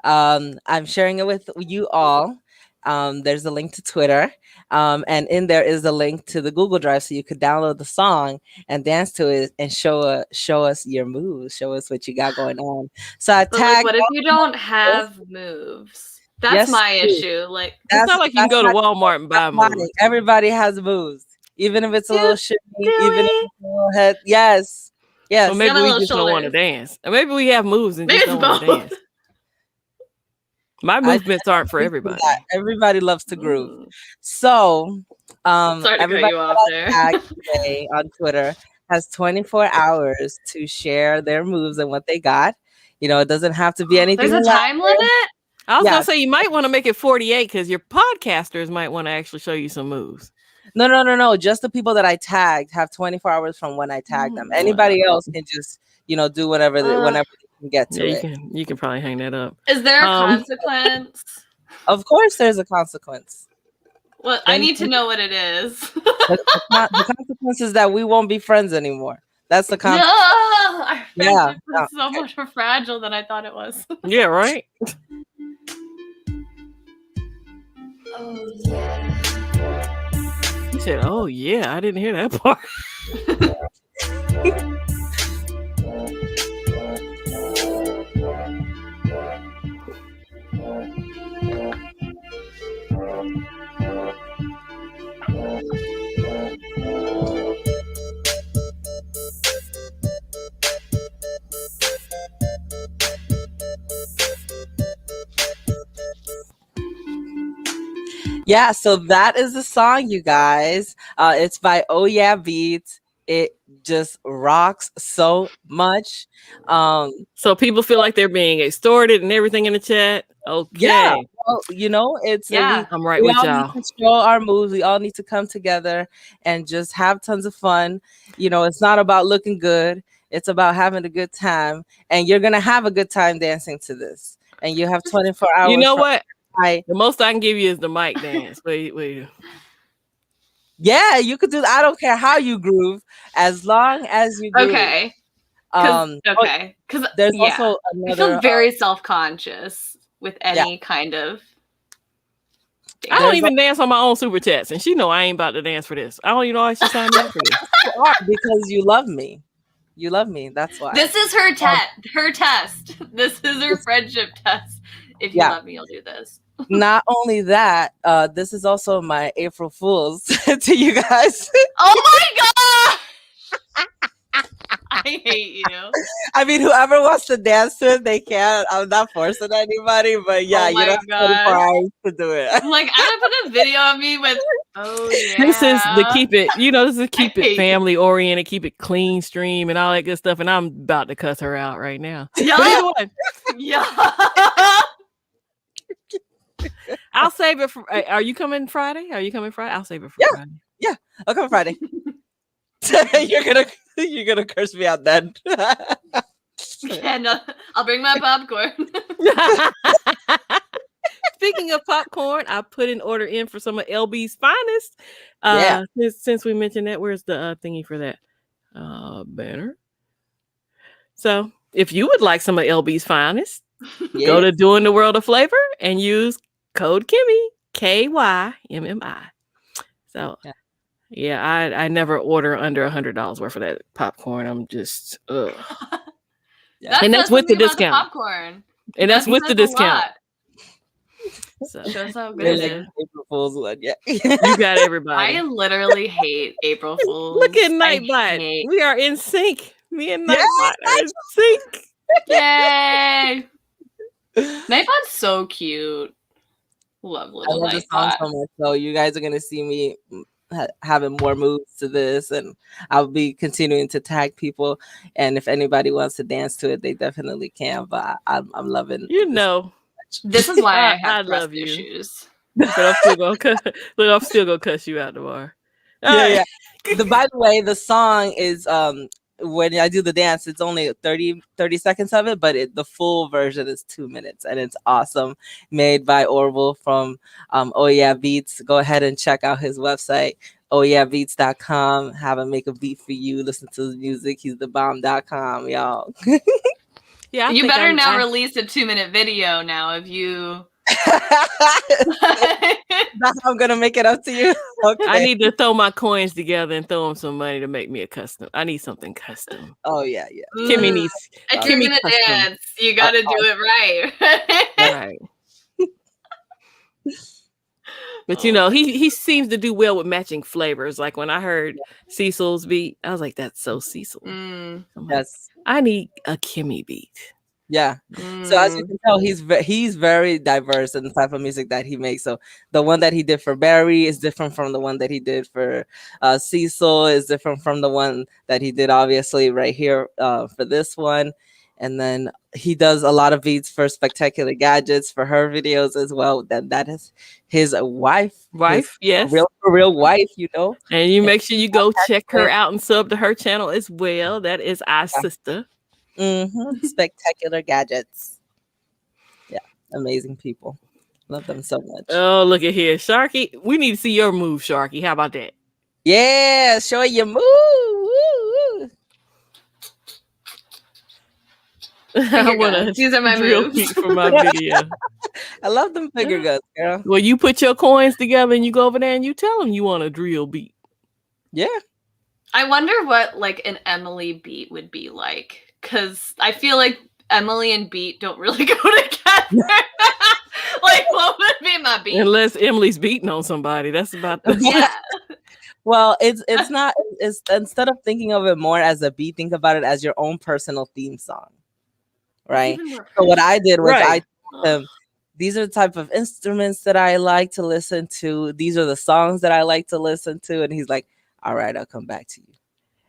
I'm sharing it with you all. There's a link to Twitter, and in there is a link to the Google Drive, so you could download the song and dance to it and show us your moves, show us what you got going on. So I tagged. What if you don't have moves? That's my issue. Like, it's not like you can go to Walmart and buy moves. Everybody has moves, even if it's a little shimmy, even if it's a little head. Yes. Well, maybe we just don't want to dance, or maybe we have moves and just don't want to dance. My movements aren't for everybody. Everybody loves to groove. So, sorry to cut you off there. Today on Twitter has 24 hours to share their moves and what they got. It doesn't have to be anything. There's a time limit? I was gonna say you might want to make it 48 because your podcasters might want to actually show you some moves. No. Just the people that I tagged have 24 hours from when I tagged them. Anybody else can just, do whatever whenever they can get to it. You can probably hang that up. Is there a consequence? Of course there's a consequence. Well, I need to know what it is. The consequence is that we won't be friends anymore. That's the consequence. No! Our friendship was so much more fragile than I thought it was. Yeah, right? Oh, yeah. You said, "Oh, yeah." I didn't hear that part. Yeah, so that is the song, you guys. It's by Oh Yeah Beats. It just rocks so much. So people feel like they're being extorted and everything in the chat. Okay. Yeah, well, it's I'm right with y'all. Need to show our moves. We all need to come together and just have tons of fun. It's not about looking good. It's about having a good time, and you're gonna have a good time dancing to this. And you have 24 hours. You know what? The most I can give you is the mic dance. Wait. Yeah, you could do that. I don't care how you groove, as long as you groove. Okay. Because there's also another. I feel very self-conscious with any kind of. I don't even dance on my own super chats, and she know I ain't about to dance for this. I don't even know why she signed me up for this. Because you love me. You love me. That's why. This is her test. This is her friendship test. If you love me, you'll do this. Not only that, this is also my April Fool's to you guys. Oh my god! I hate you. I mean, whoever wants to dance to it, they can. I'm not forcing anybody, but you don't have 24 hours to do it. Like, I put a video of me with Oh yeah. This is the keep it, this is keep it hate family oriented, keep it clean stream and all that good stuff. And I'm about to cuss her out right now. Yeah. But either way, Yeah. I'll save it for. Are you coming Friday? I'll save it for Friday. Yeah, I'll come Friday. You're gonna curse me out then. Yeah, no, I'll bring my popcorn. Speaking of popcorn, I put an order in for some of LB's finest. Since we mentioned that, where's the thingy for that banner? So if you would like some of LB's finest, go to Doing the World of Flavor and use code Kimmy, KYMMI. So I never order under $100 worth of that popcorn. I'm just and that's with the discount. Popcorn. And that's with the discount. So shows how good it is. April Fool's one, yeah. You got everybody. I literally hate April Fools. Look at Nightbot. We are in sync. Me and Nightbot are in sync. Yay! Nightbot's so cute. Love little Nightbot. I love the song so much. So you guys are gonna see me having more moves to this, and I'll be continuing to tag people. And if anybody wants to dance to it, they definitely can. But I'm loving. This is why I have love you. issues. But I'm still gonna cuss you out tomorrow. Yeah. By the way, the song is when I do the dance, it's only 30 seconds of it, but the full version is 2 minutes, and it's awesome. Made by Orville from Oh Yeah Beats. Go ahead and check out his website, ohyeahbeats.com. Have him make a beat for you. Listen to his music. He's the bomb.com, y'all. Yeah, you better now release a 2-minute video now of you. That's how I'm gonna make it up to you. Okay. I need to throw my coins together and throw them some money to make me a custom. I need something custom. Oh yeah. Kimmy needs. If you're gonna dance, you gotta do it right. Right. But he seems to do well with matching flavors. Like when I heard Cecil's beat, I was like, "That's so Cecil." Yes, I need a Kimmy beat. Yeah. So as you can tell, he's very diverse in the type of music that he makes. So the one that he did for Barry is different from the one that he did for Cecil, is different from the one that he did obviously right here for this one. And then he does a lot of beats for Spectacular Gadgets for her videos as well. That is his wife. Yes. Real wife, And you make sure you go check her out and sub to her channel as well. That is our sister. Spectacular Gadgets. Yeah, amazing people. Love them so much. Oh, look at here, Sharky. We need to see your move, Sharky. How about that? Yeah, show your move. I want these are my drill moves beat for my video. I love them finger guns, girl. Well, you put your coins together and you go over there and you tell them you want a drill beat. Yeah. I wonder what like an Emily beat would be like, because I feel like Emily and beat don't really go together. Like, what would be my beat? Unless Emily's beating on somebody. That's about the Well, it's not. It's instead of thinking of it more as a beat, think about it as your own personal theme song, right? So what I did was I told him, these are the type of instruments that I like to listen to. These are the songs that I like to listen to, and he's like, "All right, I'll come back to you."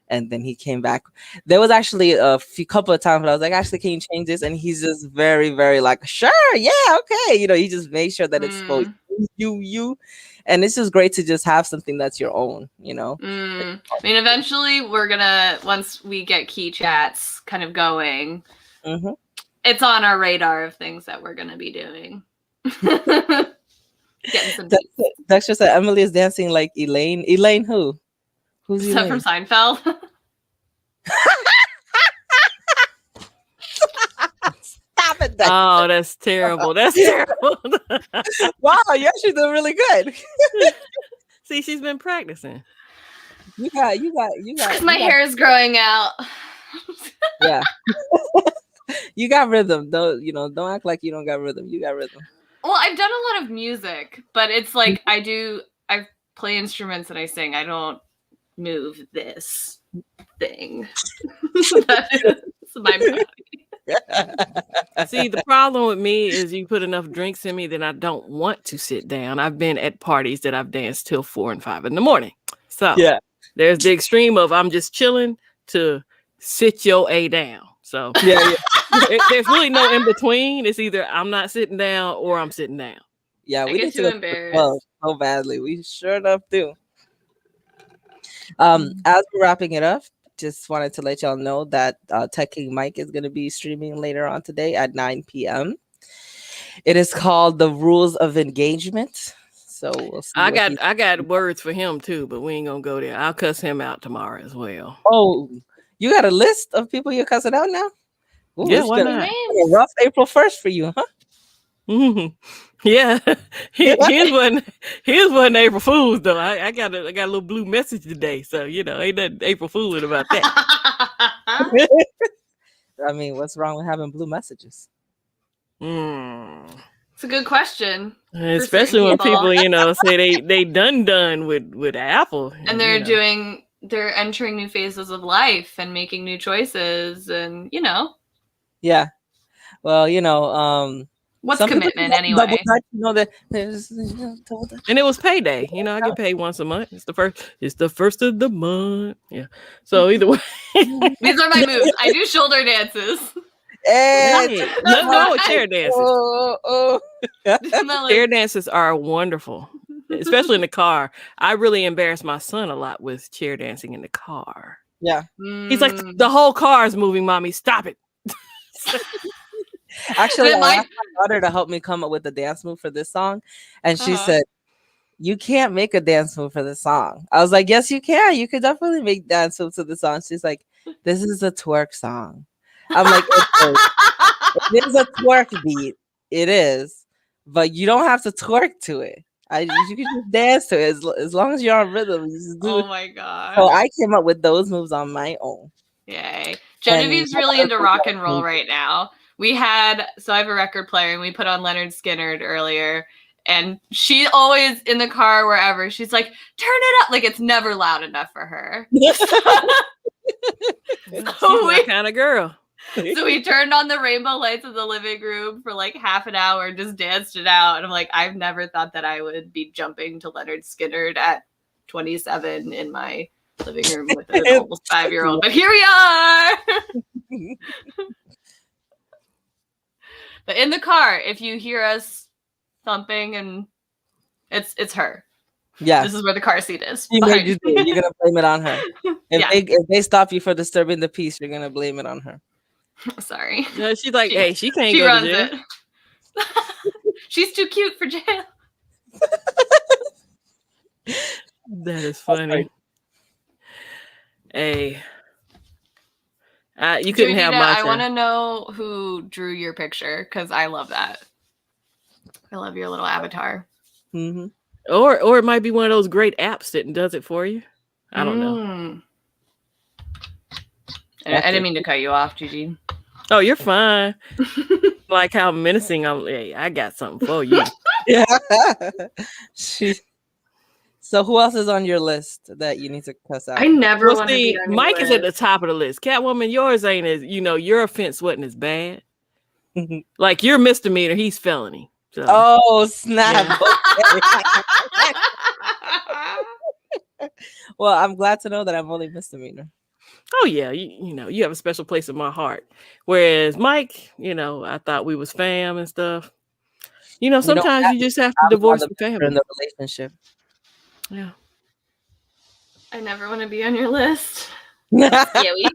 And then he came back. There was actually a couple of times when I was like, "Actually, can you change this?" And he's just very, very like, "Sure, yeah, okay." He just made sure that it's for you. And it's just great to just have something that's your own, I mean, eventually we're gonna, once we get key chats kind of going, it's on our radar of things that we're gonna be doing. Getting some Dexter said Emily is dancing like Elaine. Elaine who? Who's Elaine? From Seinfeld. Stop it, Dexter. Oh, that's terrible. That's terrible. Wow, you're actually doing really good. See, she's been practicing. You got. My hair is growing out. Yeah. You got rhythm. Don't act like you don't got rhythm. You got rhythm. Well, I've done a lot of music, but it's like I play instruments and I sing. I don't move this thing. That is my body. See, the problem with me is you put enough drinks in me that I don't want to sit down. I've been at parties that I've danced till 4 and 5 in the morning. So Yeah. there's the extreme of I'm just chilling to sit your A down. So Yeah. there's really no in between. It's either I'm not sitting down or I'm sitting down. Yeah, I we get need to too go to the club embarrassed. so badly. We sure enough do. As we're wrapping it up, just wanted to let y'all know that Tech King Mike is going to be streaming later on today at 9 p.m. It is called The Rules of Engagement. So we'll see. I got words for him too, but we ain't gonna go there. I'll cuss him out tomorrow as well. Oh, you got a list of people you're cussing out now? Ooh, Yeah, it's why been not? a rough April 1st for you, huh? Yeah, his wasn't April Fool's though. I got a little blue message today, so ain't nothing April Fooling about that. I mean, what's wrong with having blue messages? It's a good question. Especially when people, say they done with Apple, and they're entering new phases of life and making new choices, and Yeah. Well, what's some commitment anyway? That and it was payday. I get paid once a month. It's the first of the month. Yeah. So either way, these are my moves. I do shoulder dances. Hey, nothing wrong with chair dances. Chair dances are wonderful, especially in the car. I really embarrass my son a lot with chair dancing in the car. Yeah. He's like, the whole car is moving, mommy. Stop it. Actually, I asked my daughter to help me come up with a dance move for this song. And she said, you can't make a dance move for this song. I was like, yes, you can. You could definitely make dance move to the song. She's like, this is a twerk song. I'm like, it is a twerk beat. It is. But you don't have to twerk to it. You can just dance to it as long as you're on rhythm. You just do Oh my god. So I came up with those moves on my own. Yay. Genevieve's really into rock and roll right now. I have a record player and we put on Leonard Skinner earlier. And she always in the car, wherever, she's like, turn it up. Like, it's never loud enough for her. She's my kind of girl. So we turned on the rainbow lights in the living room for like half an hour and just danced it out. And I'm like, I've never thought that I would be jumping to Leonard Skinner at 27 in my living room with an almost 5-year-old. But here we are. But in the car, if you hear us thumping, and it's her. Yeah. This is where the car seat is. You're gonna blame it on her. If they stop you for disturbing the peace, you're gonna blame it on her. Sorry. No, she's like, hey, she can't she go runs to jail. It. She's too cute for jail. That is funny. Hey. You couldn't have my I want to know who drew your picture because I love that. I love your little avatar. Mm-hmm. Or it might be one of those great apps that does it for you. I don't know. I didn't mean to cut you off, Gigi. Oh, you're fine. Like how menacing I'm. Hey, I got something for you. Yeah. So who else is on your list that you need to cuss out? I never want to be on Mike your is at the top of the list. Catwoman, yours ain't as your offense wasn't as bad. Like your misdemeanor, he's felony. So. Oh snap! Yeah. Well, I'm glad to know that I'm only misdemeanor. Oh yeah, you have a special place in my heart. Whereas Mike, I thought we was fam and stuff. Sometimes you just have to divorce the family in the relationship. Yeah. I never want to be on your list. Scary.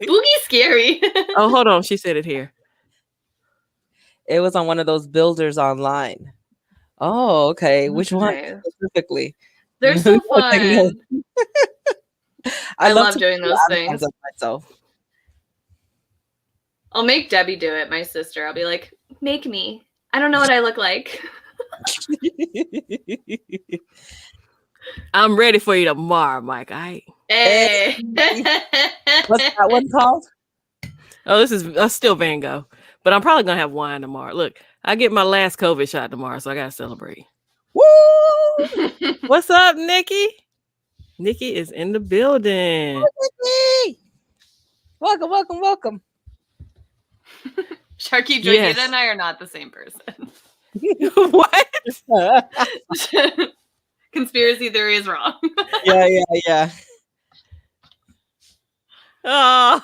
Spooky scary. Oh, hold on. She said it here. It was on one of those builders online. Oh, okay. Which one specifically? They're so fun. I love doing those things. Myself. I'll make Debbie do it, my sister. I'll be like, make me. I don't know what I look like. I'm ready for you tomorrow, Mike. Hey. What's that one called? Oh, this is still Van Gogh. But I'm probably gonna have wine tomorrow. Look, I get my last COVID shot tomorrow, so I gotta celebrate. Woo! What's up, Nikki? Nikki is in the building. Welcome. Sharky, Joyita, Yes. and I are not the same person. What? Conspiracy theory is wrong. Yeah. Oh.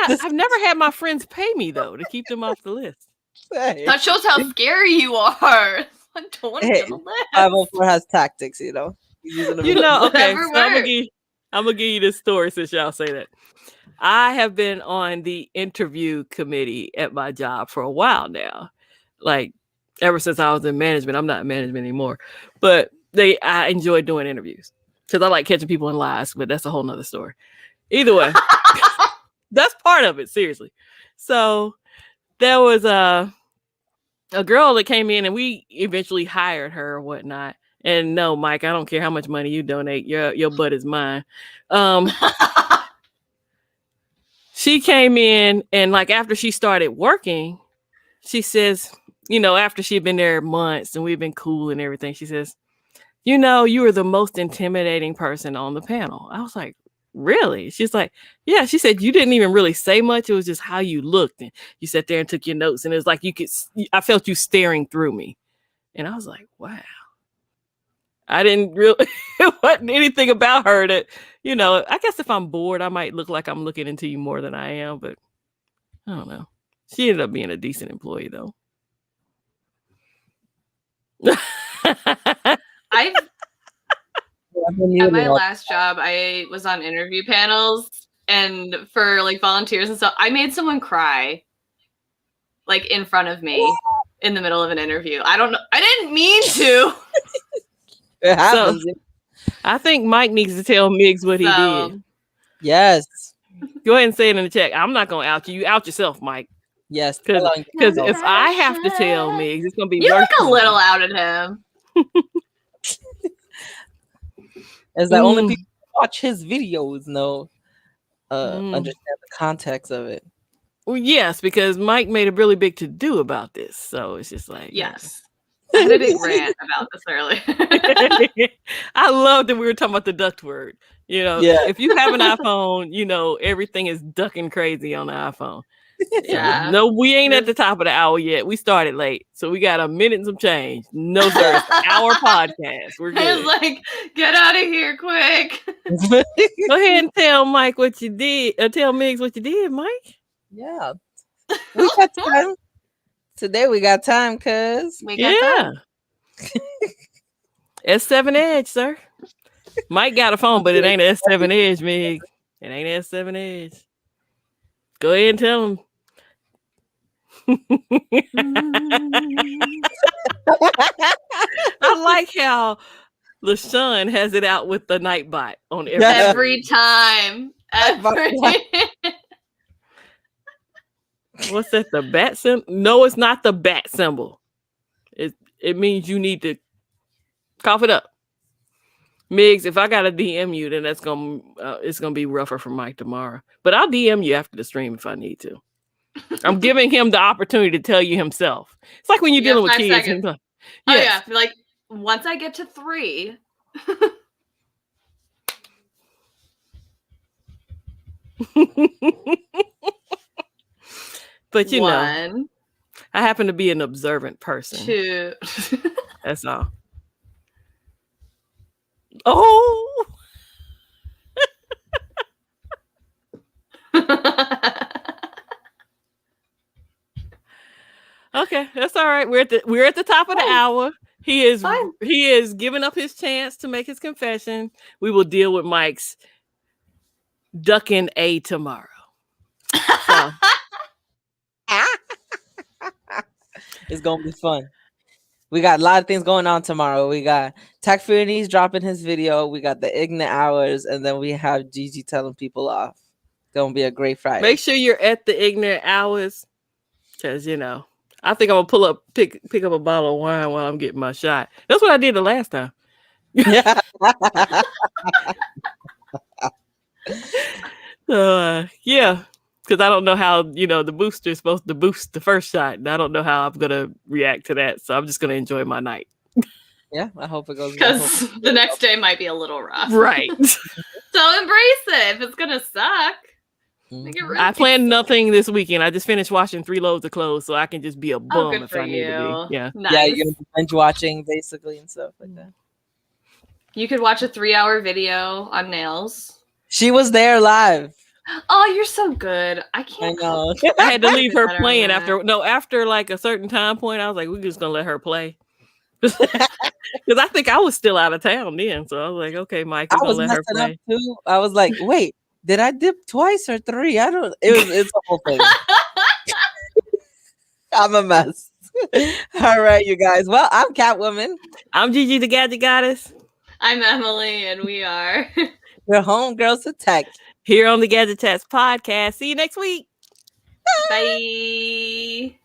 This I've never had my friends pay me though to keep them off the list. That shows how scary you are. I don't want to be on the list. 504 has tactics, you know. He's using them. You know, okay. Whatever So I'm works. gonna give you this story since y'all say that. I have been on the interview committee at my job for a while now. Like ever since I was in management. I'm not in management anymore. But I enjoy doing interviews. Because I like catching people in lies, but that's a whole nother story. Either way. That's part of it, seriously. So there was a girl that came in and we eventually hired her or whatnot. And no, Mike, I don't care how much money you donate. Your butt is mine. She came in and like after she started working, she says, you know, after she'd been there months and we've been cool and everything, she says, you know, you were the most intimidating person on the panel. I was like, really? She's like, yeah. She said, you didn't even really say much. It was just how you looked. And you sat there and took your notes. And it was like, I felt you staring through me. And I was like, wow. I didn't really, it wasn't anything about her that, you know, I guess if I'm bored, I might look like I'm looking into you more than I am. But I don't know. She ended up being a decent employee though. At my last job, I was on interview panels and for like volunteers and stuff. I made someone cry like in front of me in the middle of an interview. I don't know. I didn't mean to. It happens. So, I think Mike needs to tell Miggs what he did. Yes. Go ahead and say it in the chat. I'm not going to out you. You out yourself, Mike. Yes. Because if I have to tell Miggs, it's going to be you look a little out at him. As the only people who watch his videos know, understand the context of it. Well, yes, because Mike made a really big to-do about this. So it's just like... Yes. I had a big rant about this earlier. I love that we were talking about the duct word. You know, if you have an iPhone, you know, everything is ducking crazy on the iPhone. Yeah. So, no, we ain't at the top of the hour yet. We started late. So we got a minute and some change. No, sir. It's our podcast. We're good. I was like, get out of here quick. Go ahead and tell Mike what you did. Tell Miggs what you did, Mike. Yeah. We got time. Today we got time, cuz. Yeah. S7 Edge, sir. Mike got a phone, but it ain't an S7 Edge, Mig. It ain't an S7 Edge. Go ahead and tell him. I like how LaShawn has it out with the Nightbot on every time. What's that? The bat symbol? No, it's not the bat symbol. It means you need to cough it up. Miggs, if I gotta DM you, then it's gonna be rougher for Mike tomorrow. But I'll DM you after the stream if I need to. I'm giving him the opportunity to tell you himself. It's like when you're dealing with kids. Like, oh yeah, like once I get to 3. But you know, I happen to be an observant person. 2. That's all. Oh. Okay, that's all right. We're at the top of the hour. He is giving up his chance to make his confession. We will deal with Mike's ducking A tomorrow. So. It's gonna be fun. We got a lot of things going on tomorrow. We got Tech Funi's dropping his video. We got the Ignorant Hours, and then we have Gigi telling people off. It's gonna be a great Friday. Make sure you're at the Ignorant Hours, because you know I think I'm gonna pick up a bottle of wine while I'm getting my shot. That's what I did the last time. Yeah. Yeah. Because I don't know how, you know, the booster is supposed to boost the first shot. And I don't know how I'm going to react to that. So I'm just going to enjoy my night. Yeah, I hope it goes well. Because the next day might be a little rough. Right. So embrace it if it's going to suck. Make it Mhm. really I planned pixely. nothing this weekend. I just finished washing 3 loads of clothes, so I can just be a Oh, bum good if for I need to you. be. Yeah. Nice. Yeah, you're gonna be binge watching basically and stuff like that. You could watch a 3-hour video on nails. She was there live. Oh, you're so good. I I can't. know. I had to leave her Better on playing that. after like a certain time point. I was like, we're just gonna let her play. Because I think I was still out of town then. So I was like, okay, Mike, I we're gonna was let her messing up play. too. I was like, wait, did I dip twice or 3? I don't. It's a whole thing. I'm a mess. All right, you guys. Well, I'm Catwoman. I'm Gigi the Gadget Goddess. I'm Emily, and we are We're homegirls to tech. Here on the Gadget Chats podcast. See you next week. Bye.